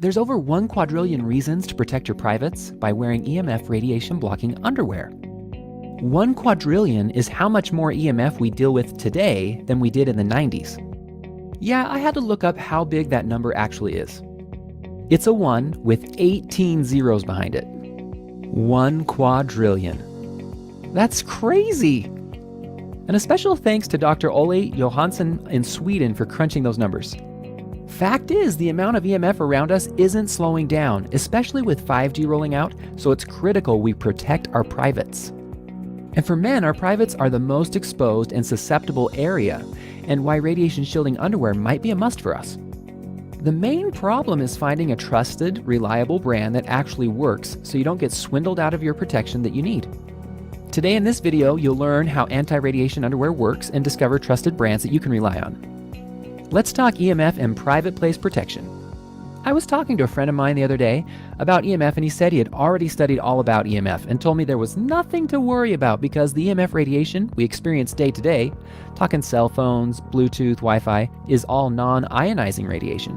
There's over 1 quadrillion reasons to protect your privates by wearing EMF radiation blocking underwear. 1 quadrillion is how much more EMF we deal with today than we did in the 90s. Yeah, I had to look up how big that number actually is. It's a 1 with 18 zeros behind it. 1 quadrillion. That's crazy! And a special thanks to Dr. Ole Johansson in Sweden for crunching those numbers. Fact is, the amount of EMF around us isn't slowing down, especially with 5G rolling out, so it's critical we protect our privates. And for men, our privates are the most exposed and susceptible area, and why radiation shielding underwear might be a must for us. The main problem is finding a trusted, reliable brand that actually works so you don't get swindled out of your protection that you need. Today in this video, you'll learn how anti-radiation underwear works and discover trusted brands that you can rely on. Let's talk EMF and private place protection. I was talking to a friend of mine the other day about EMF, and he said he had already studied all about EMF and told me there was nothing to worry about because the EMF radiation we experience day to day, talking cell phones, Bluetooth, Wi-Fi, is all non-ionizing radiation.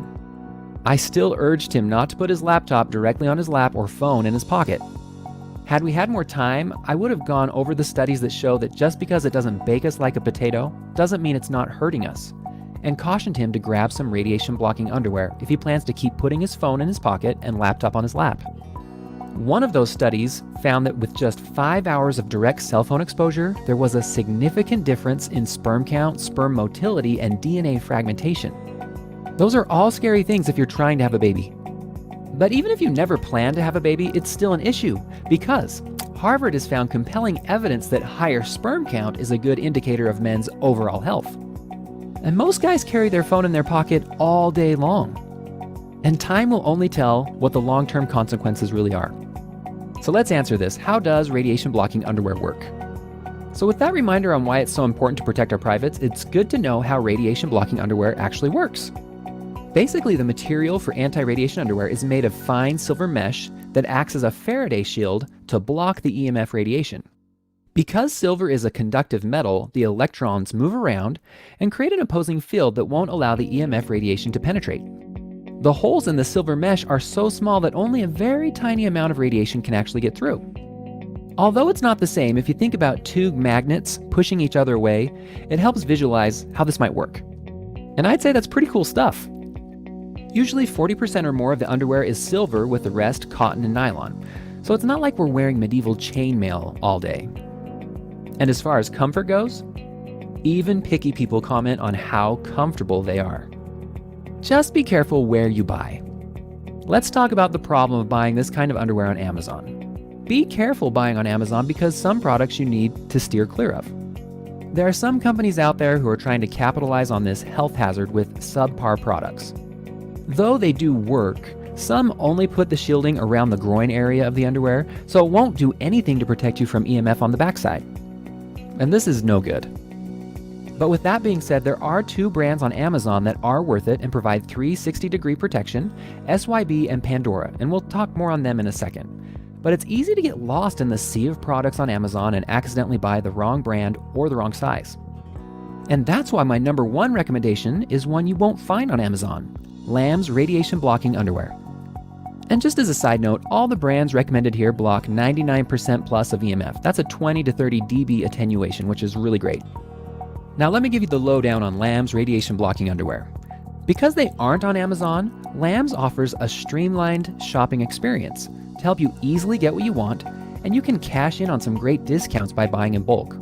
I still urged him not to put his laptop directly on his lap or phone in his pocket. Had we had more time, I would have gone over the studies that show that just because it doesn't bake us like a potato, doesn't mean it's not hurting us, and cautioned him to grab some radiation-blocking underwear if he plans to keep putting his phone in his pocket and laptop on his lap. One of those studies found that with just 5 hours of direct cell phone exposure, there was a significant difference in sperm count, sperm motility, and DNA fragmentation. Those are all scary things if you're trying to have a baby. But even if you never plan to have a baby, it's still an issue because Harvard has found compelling evidence that higher sperm count is a good indicator of men's overall health. And most guys carry their phone in their pocket all day long. And time will only tell what the long-term consequences really are. So let's answer this. How does radiation blocking underwear work? So with that reminder on why it's so important to protect our privates, it's good to know how radiation blocking underwear actually works. Basically, the material for anti-radiation underwear is made of fine silver mesh that acts as a Faraday shield to block the EMF radiation. Because silver is a conductive metal, the electrons move around and create an opposing field that won't allow the EMF radiation to penetrate. The holes in the silver mesh are so small that only a very tiny amount of radiation can actually get through. Although it's not the same, if you think about two magnets pushing each other away, it helps visualize how this might work. And I'd say that's pretty cool stuff. Usually 40% or more of the underwear is silver with the rest cotton and nylon. So it's not like we're wearing medieval chainmail all day. And as far as comfort goes, even picky people comment on how comfortable they are. Just be careful where you buy. Let's talk about the problem of buying this kind of underwear on Amazon. Be careful buying on Amazon because some products you need to steer clear of. There are some companies out there who are trying to capitalize on this health hazard with subpar products. Though they do work, some only put the shielding around the groin area of the underwear, so it won't do anything to protect you from EMF on the backside. And this is no good. But with that being said, there are 2 brands on Amazon that are worth it and provide 360-degree protection, SYB and Pandora, and we'll talk more on them in a second. But it's easy to get lost in the sea of products on Amazon and accidentally buy the wrong brand or the wrong size. And that's why my number 1 recommendation is one you won't find on Amazon: Lamb's radiation blocking underwear. And just as a side note, all the brands recommended here block 99% plus of EMF. That's a 20 to 30 dB attenuation, which is really great. Now let me give you the lowdown on Lamb's radiation blocking underwear. Because they aren't on Amazon, Lamb's offers a streamlined shopping experience to help you easily get what you want, and you can cash in on some great discounts by buying in bulk.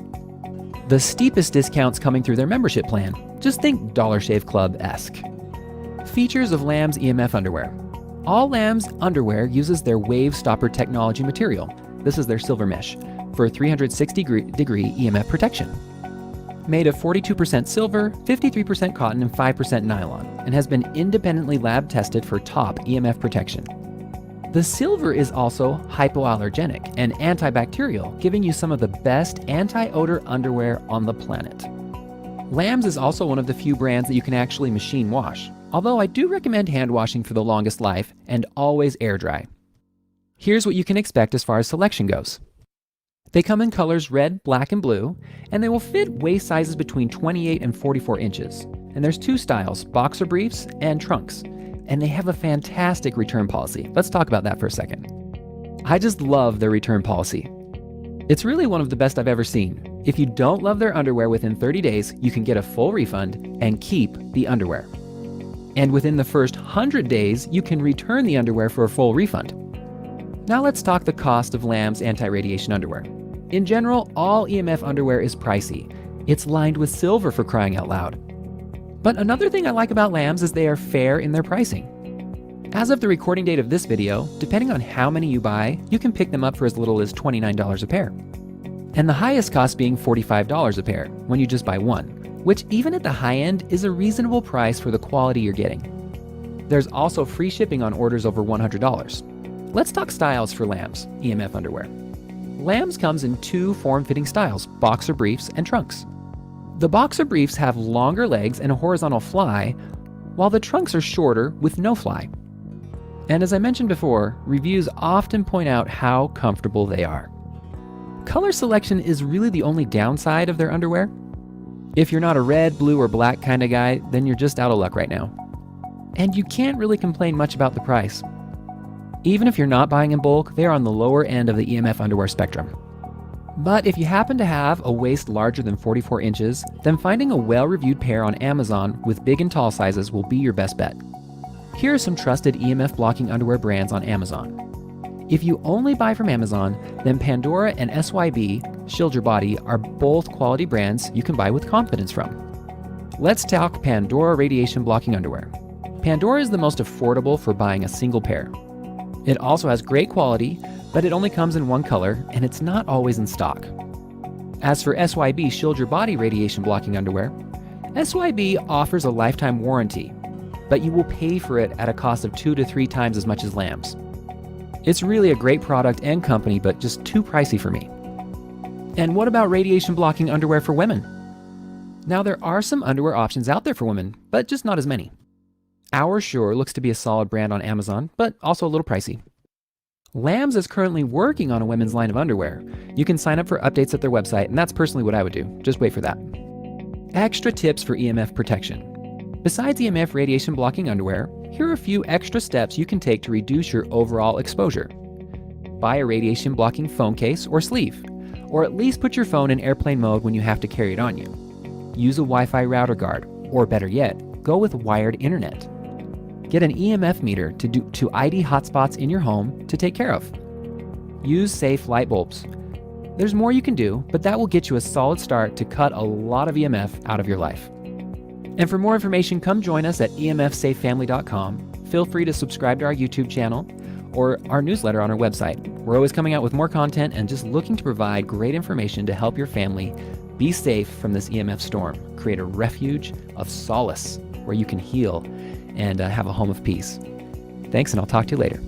The steepest discounts coming through their membership plan. Just think Dollar Shave Club-esque. Features of Lamb's EMF underwear. All Lamb's underwear uses their Wave Stopper technology material. This is their silver mesh for 360-degree EMF protection. Made of 42% silver, 53% cotton, and 5% nylon, and has been independently lab tested for top EMF protection. The silver is also hypoallergenic and antibacterial, giving you some of the best anti-odor underwear on the planet. Lamb's is also one of the few brands that you can actually machine wash, although I do recommend hand washing for the longest life and always air dry. Here's what you can expect as far as selection goes. They come in colors red, black, and blue, and they will fit waist sizes between 28 and 44 inches. And there's 2 styles, boxer briefs and trunks. and they have a fantastic return policy. Let's talk about that for a second. I just love their return policy. It's really one of the best I've ever seen. If you don't love their underwear within 30 days, you can get a full refund and keep the underwear. And within the first 100 days, you can return the underwear for a full refund. Now let's talk the cost of Lamb's anti-radiation underwear. In general, all EMF underwear is pricey. It's lined with silver, for crying out loud. But another thing I like about Lamb's is they are fair in their pricing. As of the recording date of this video, depending on how many you buy, you can pick them up for as little as $29 a pair. And the highest cost being $45 a pair when you just buy one, which even at the high end is a reasonable price for the quality you're getting. There's also free shipping on orders over $100. Let's talk styles for Lamb's EMF underwear. Lamb's comes in two form-fitting styles, boxer briefs and trunks. The boxer briefs have longer legs and a horizontal fly, while the trunks are shorter with no fly. And as I mentioned before, reviews often point out how comfortable they are. Color selection is really the only downside of their underwear. If you're not a red, blue, or black kind of guy, then you're just out of luck right now. And you can't really complain much about the price. Even if you're not buying in bulk, they're on the lower end of the EMF underwear spectrum. But if you happen to have a waist larger than 44 inches, then finding a well-reviewed pair on Amazon with big and tall sizes will be your best bet. Here are some trusted EMF blocking underwear brands on Amazon. If you only buy from Amazon, then Pandora and SYB, Shield Your Body, are both quality brands you can buy with confidence from. Let's talk Pandora radiation blocking underwear. Pandora is the most affordable for buying a single pair. It also has great quality, but it only comes in one color, and it's not always in stock. As for SYB Shield Your Body radiation blocking underwear, SYB offers a lifetime warranty, but you will pay for it at a cost of 2 to 3 times as much as Lamb's. It's really a great product and company, but just too pricey for me. And what about radiation blocking underwear for women? Now there are some underwear options out there for women, but just not as many. OurSure looks to be a solid brand on Amazon, but also a little pricey. Lamb's is currently working on a women's line of underwear. You can sign up for updates at their website, and that's personally what I would do. Just wait for that. Extra tips for EMF protection. Besides EMF radiation blocking underwear, here are a few extra steps you can take to reduce your overall exposure. Buy a radiation blocking phone case or sleeve, or at least put your phone in airplane mode when you have to carry it on you. Use a Wi-Fi router guard, or better yet, go with wired internet. Get an EMF meter to ID hotspots in your home to take care of. Use safe light bulbs. There's more you can do, but that will get you a solid start to cut a lot of EMF out of your life. And for more information, come join us at emfsafefamily.com. Feel free to subscribe to our YouTube channel or our newsletter on our website. We're always coming out with more content and just looking to provide great information to help your family be safe from this EMF storm. Create a refuge of solace where you can heal and have a home of peace. Thanks, and I'll talk to you later.